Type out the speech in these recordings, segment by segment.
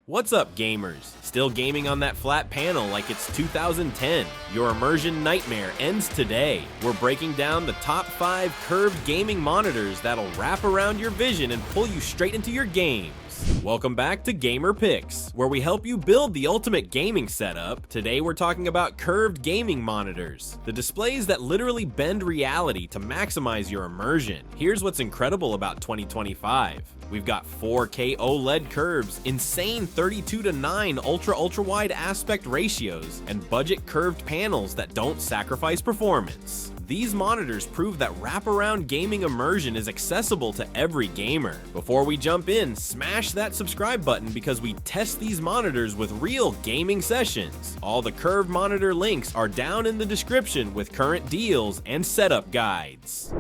What's up, gamers? Still gaming on that flat panel like it's 2010? Your immersion nightmare ends today. We're breaking down the top 5 curved gaming monitors that'll wrap around your vision and pull you straight into your games. Welcome back to GamerPicks, where we help you build the ultimate gaming setup. Today we're talking about curved gaming monitors, the displays that literally bend reality to maximize your immersion. Here's what's incredible about 2025. We've got 4K OLED curves, insane 32:9 ultra-ultrawide aspect ratios, and budget curved panels that don't sacrifice performance. These monitors prove that wraparound gaming immersion is accessible to every gamer. Before we jump in, smash that subscribe button because we test these monitors with real gaming sessions. All the curved monitor links are down in the description with current deals and setup guides.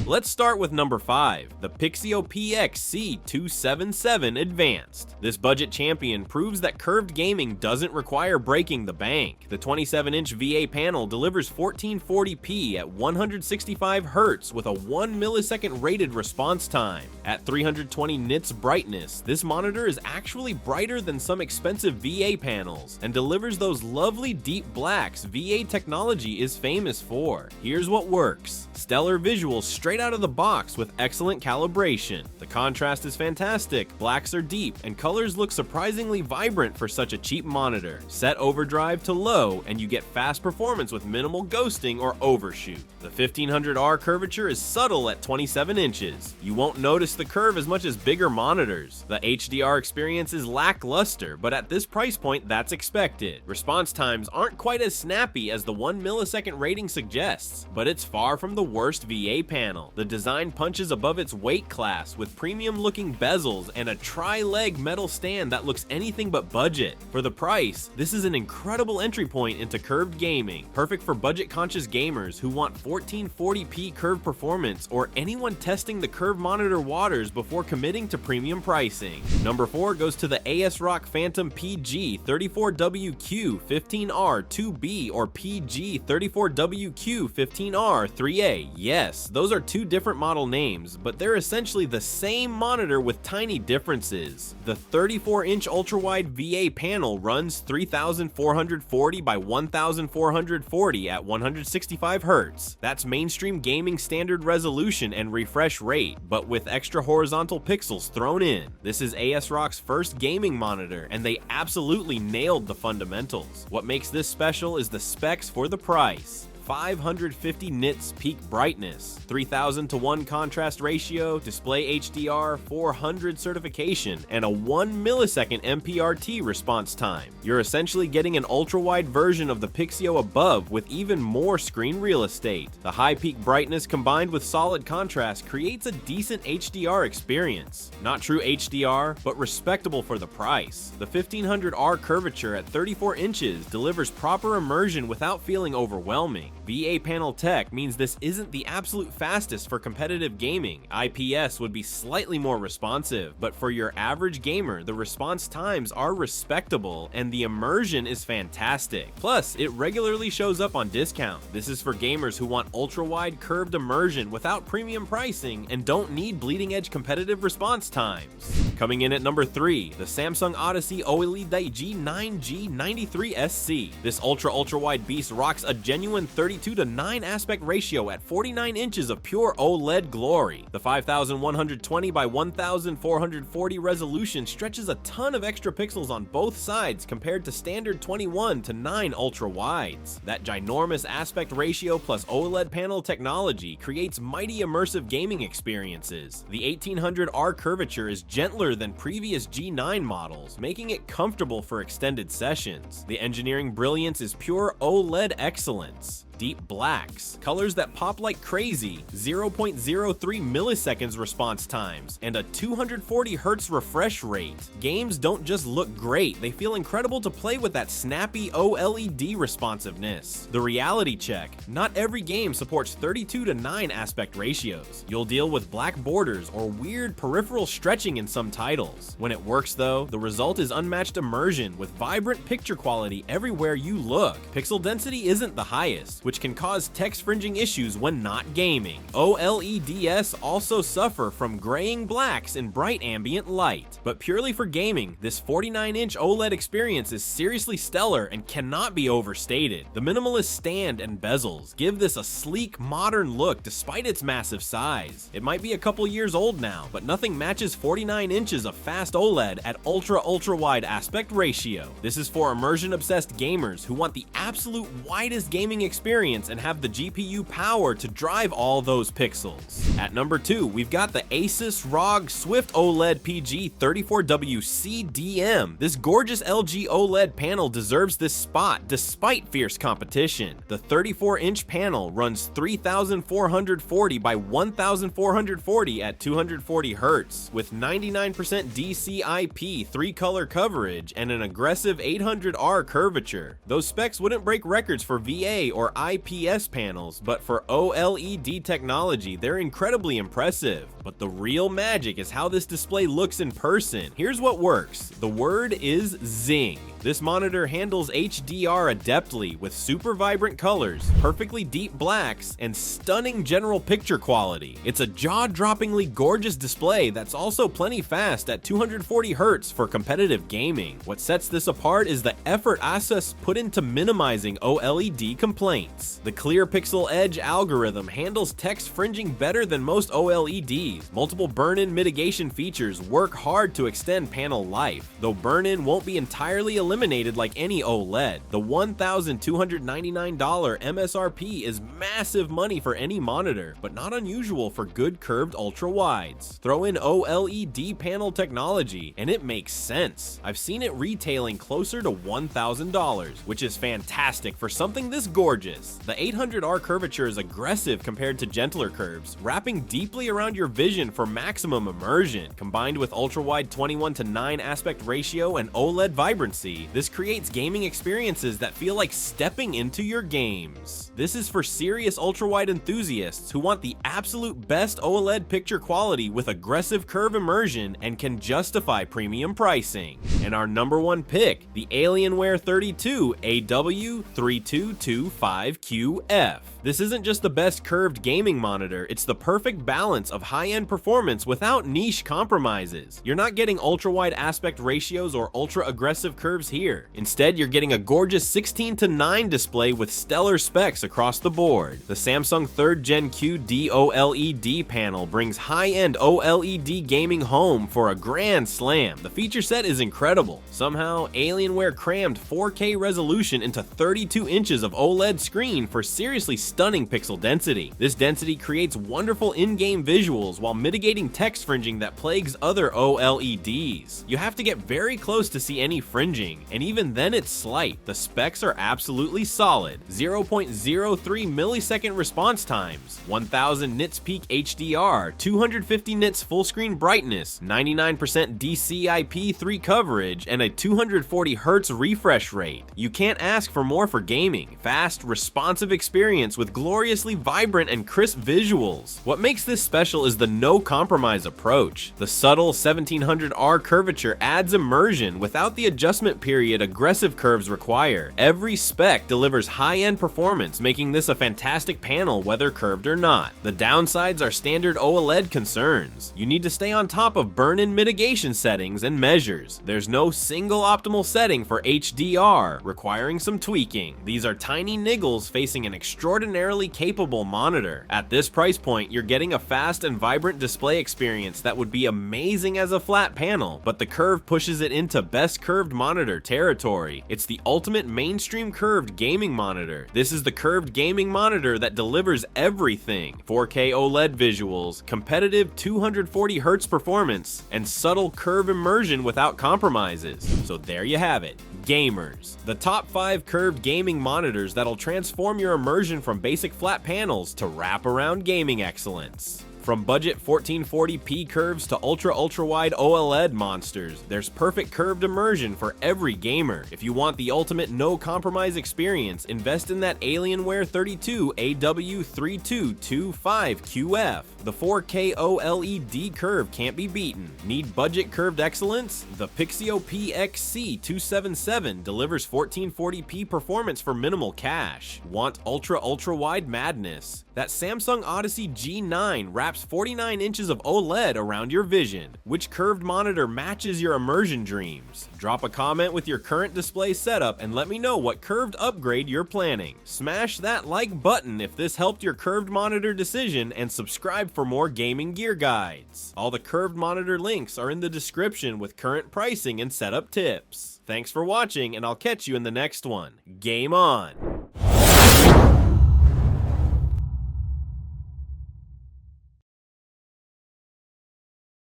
Let's start with number 5, the Pixio PX-C277 Advanced. This budget champion proves that curved gaming doesn't require breaking the bank. The 27-inch VA panel delivers 1440p at 165 Hz with a 1 millisecond rated response time. At 320 nits brightness, this monitor is actually brighter than some expensive VA panels and delivers those lovely deep blacks VA technology is famous for. Here's what works. Stellar visuals straight out of the box with excellent calibration. The contrast is fantastic, blacks are deep, and colors look surprisingly vibrant for such a cheap monitor. Set overdrive to low and you get fast performance with minimal ghosting or overshoot. The 1500R curvature is subtle at 27 inches. You won't notice the curve as much as bigger monitors. The HDR experience is lackluster, but at this price point that's expected. Response times aren't quite as snappy as the 1 millisecond rating suggests, but it's far from the worst VA panel. The design punches above its weight class with premium looking bezels and a tri-leg metal stand that looks anything but budget. For the price, this is an incredible entry point into curved gaming, perfect for budget conscious gamers who want 1440p curved performance or anyone testing the curved monitor waters before committing to premium pricing. Number 4 goes to the ASRock Phantom PG 34WQ15R 2B or PG 34WQ15R 3A. Yes, those are two different model names, but they're essentially the same monitor with tiny differences. The 34-inch ultra-wide VA panel runs 3440 by 1440 at 165 Hz. That's mainstream gaming standard resolution and refresh rate, but with extra horizontal pixels thrown in. This is ASRock's first gaming monitor, and they absolutely nailed the fundamentals. What makes this special is the specs for the price. 550 nits peak brightness, 3000:1 contrast ratio, display HDR, 400 certification, and a 1 millisecond MPRT response time. You're essentially getting an ultra-wide version of the Pixio above with even more screen real estate. The high peak brightness combined with solid contrast creates a decent HDR experience. Not true HDR, but respectable for the price. The 1500R curvature at 34 inches delivers proper immersion without feeling overwhelming. VA panel tech means this isn't the absolute fastest for competitive gaming. IPS would be slightly more responsive, but for your average gamer, the response times are respectable and the immersion is fantastic. Plus, it regularly shows up on discount. This is for gamers who want ultra-wide curved immersion without premium pricing and don't need bleeding-edge competitive response times. Coming in at number 3, the Samsung Odyssey OLED G9G93SC. This ultra-wide beast rocks a genuine 32:9 aspect ratio at 49 inches of pure OLED glory. The 5120 by 1440 resolution stretches a ton of extra pixels on both sides compared to standard 21:9 ultra wides. That ginormous aspect ratio plus OLED panel technology creates mighty immersive gaming experiences. The 1800R curvature is gentler than previous G9 models, making it comfortable for extended sessions. The engineering brilliance is pure OLED excellence. Deep blacks, colors that pop like crazy, 0.03 milliseconds response times, and a 240 Hz refresh rate. Games don't just look great, they feel incredible to play with that snappy OLED responsiveness. The reality check: not every game supports 32:9 aspect ratios. You'll deal with black borders or weird peripheral stretching in some titles. When it works though, the result is unmatched immersion with vibrant picture quality everywhere you look. Pixel density isn't the highest, which can cause text fringing issues when not gaming. OLEDs also suffer from graying blacks in bright ambient light. But purely for gaming, this 49-inch OLED experience is seriously stellar and cannot be overstated. The minimalist stand and bezels give this a sleek, modern look despite its massive size. It might be a couple years old now, but nothing matches 49 inches of fast OLED at ultra-ultra-wide aspect ratio. This is for immersion-obsessed gamers who want the absolute widest gaming experience and have the GPU power to drive all those pixels. At number 2, we've got the Asus ROG Swift OLED PG 34W CDM. This gorgeous LG OLED panel deserves this spot despite fierce competition. The 34-inch panel runs 3440 by 1440 at 240 Hz with 99% DCI-P 3-color coverage and an aggressive 800R curvature. Those specs wouldn't break records for VA or IPS panels, but for OLED technology, they're incredibly impressive. But the real magic is how this display looks in person. Here's what works. The word is zing. This monitor handles HDR adeptly with super vibrant colors, perfectly deep blacks, and stunning general picture quality. It's a jaw-droppingly gorgeous display that's also plenty fast at 240 Hz for competitive gaming. What sets this apart is the effort Asus put into minimizing OLED complaints. The Clear Pixel Edge algorithm handles text fringing better than most OLEDs. Multiple burn-in mitigation features work hard to extend panel life, though burn-in won't be entirely eliminated like any OLED. The $1,299 MSRP is massive money for any monitor, but not unusual for good curved ultra-wides. Throw in OLED panel technology, and it makes sense. I've seen it retailing closer to $1,000, which is fantastic for something this gorgeous. The 800R curvature is aggressive compared to gentler curves, wrapping deeply around your vision for maximum immersion. Combined with ultra-wide 21:9 aspect ratio and OLED vibrancy, this creates gaming experiences that feel like stepping into your games. This is for serious ultra-wide enthusiasts who want the absolute best OLED picture quality with aggressive curve immersion and can justify premium pricing. And our number 1 pick, the Alienware 32 AW3225QF. This isn't just the best curved gaming monitor, it's the perfect balance of high-end performance without niche compromises. You're not getting ultra-wide aspect ratios or ultra-aggressive curves here. Instead, you're getting a gorgeous 16:9 display with stellar specs across the board. The Samsung 3rd Gen QD OLED panel brings high-end OLED gaming home for a grand slam. The feature set is incredible. Somehow, Alienware crammed 4K resolution into 32 inches of OLED screen for seriously stunning pixel density. This density creates wonderful in-game visuals while mitigating text fringing that plagues other OLEDs. You have to get very close to see any fringing, and even then it's slight. The specs are absolutely solid. 0.03 millisecond response times, 1000 nits peak HDR, 250 nits full screen brightness, 99% DCI-P3 coverage, and a 240 Hz refresh rate. You can't ask for more for gaming. Fast, responsive experience with gloriously vibrant and crisp visuals. What makes this special is the no-compromise approach. The subtle 1700R curvature adds immersion without the adjustment period aggressive curves require. Every spec delivers high-end performance, making this a fantastic panel whether curved or not. The downsides are standard OLED concerns. You need to stay on top of burn-in mitigation settings and measures. There's no single optimal setting for HDR, requiring some tweaking. These are tiny niggles facing an extraordinarily capable monitor. At this price point, you're getting a fast and vibrant display experience that would be amazing as a flat panel, but the curve pushes it into best curved monitor territory. It's the ultimate mainstream curved gaming monitor. This is the curved gaming monitor that delivers everything: 4K OLED visuals, competitive 240 Hz performance, and subtle curve immersion without compromises. So there you have it. Gamers. The top 5 curved gaming monitors that'll transform your immersion from basic flat panels to wraparound gaming excellence. From budget 1440p curves to ultra-ultrawide OLED monsters, there's perfect curved immersion for every gamer. If you want the ultimate no-compromise experience, invest in that Alienware 32 AW3225QF. The 4K OLED curve can't be beaten. Need budget curved excellence? The Pixio PXC277 delivers 1440p performance for minimal cash. Want ultra-ultrawide madness? That Samsung Odyssey G9 wraps 49 inches of OLED around your vision. Which curved monitor matches your immersion dreams? Drop a comment with your current display setup and let me know what curved upgrade you're planning. Smash that like button if this helped your curved monitor decision, and subscribe for more gaming gear guides. All the curved monitor links are in the description with current pricing and setup tips. Thanks for watching, and I'll catch you in the next one. Game on!